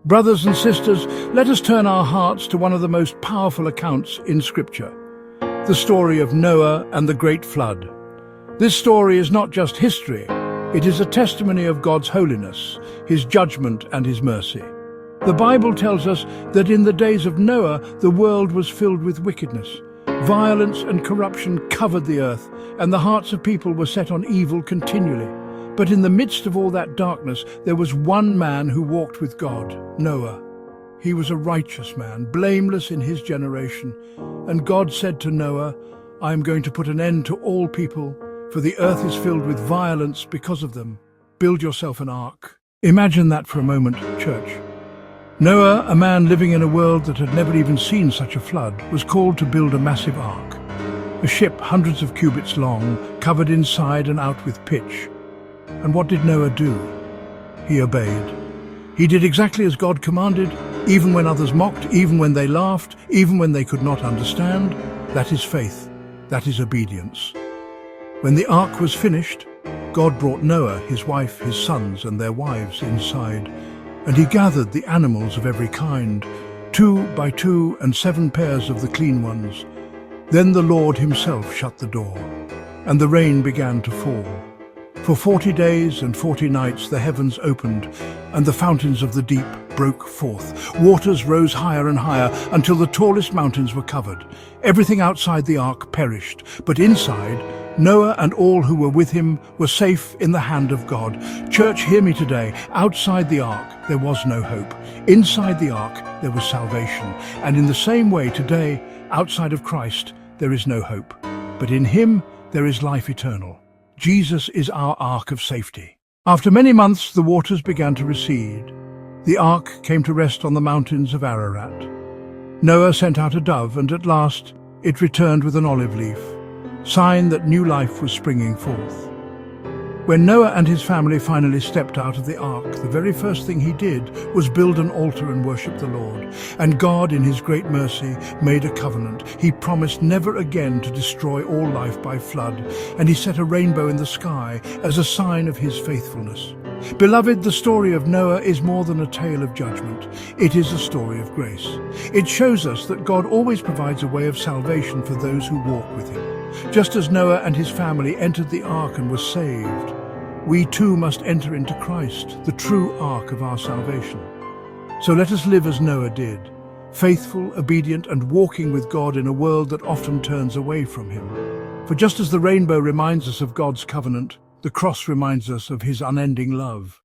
Brothers and sisters, let us turn our hearts to one of the most powerful accounts in Scripture, the story of Noah and the great flood. This story is not just history, it is a testimony of God's holiness, His judgment and His mercy. The Bible tells us that in the days of Noah, the world was filled with wickedness. Violence and corruption covered the earth, and the hearts of people were set on evil continually. But in the midst of all that darkness, there was one man who walked with God, Noah. He was a righteous man, blameless in his generation. And God said to Noah, "I am going to put an end to all people, for the earth is filled with violence because of them. Build yourself an ark." Imagine that for a moment, church. Noah, a man living in a world that had never even seen such a flood, was called to build a massive ark. A ship hundreds of cubits long, covered inside and out with pitch. And what did Noah do? He obeyed. He did exactly as God commanded, even when others mocked, even when they laughed, even when they could not understand. That is faith. That is obedience. When the ark was finished, God brought Noah, his wife, his sons, and their wives inside, and he gathered the animals of every kind, 2 by 2 and 7 pairs of the clean ones. Then the Lord himself shut the door, and the rain began to fall. For 40 days and 40 nights the heavens opened, and the fountains of the deep broke forth. Waters rose higher and higher until the tallest mountains were covered. Everything outside the ark perished, but inside, Noah and all who were with him were safe in the hand of God. Church, hear me today. Outside the ark, there was no hope. Inside the ark, there was salvation. And in the same way today, outside of Christ, there is no hope. But in him, there is life eternal. Jesus is our ark of safety. After many months, the waters began to recede. The ark came to rest on the mountains of Ararat. Noah sent out a dove, and at last it returned with an olive leaf, sign that new life was springing forth. When Noah and his family finally stepped out of the ark, the very first thing he did was build an altar and worship the Lord. And God, in his great mercy, made a covenant. He promised never again to destroy all life by flood, and he set a rainbow in the sky as a sign of his faithfulness. Beloved, the story of Noah is more than a tale of judgment. It is a story of grace. It shows us that God always provides a way of salvation for those who walk with him. Just as Noah and his family entered the ark and were saved, we too must enter into Christ, the true ark of our salvation. So let us live as Noah did, faithful, obedient, and walking with God in a world that often turns away from him. For just as the rainbow reminds us of God's covenant, the cross reminds us of his unending love.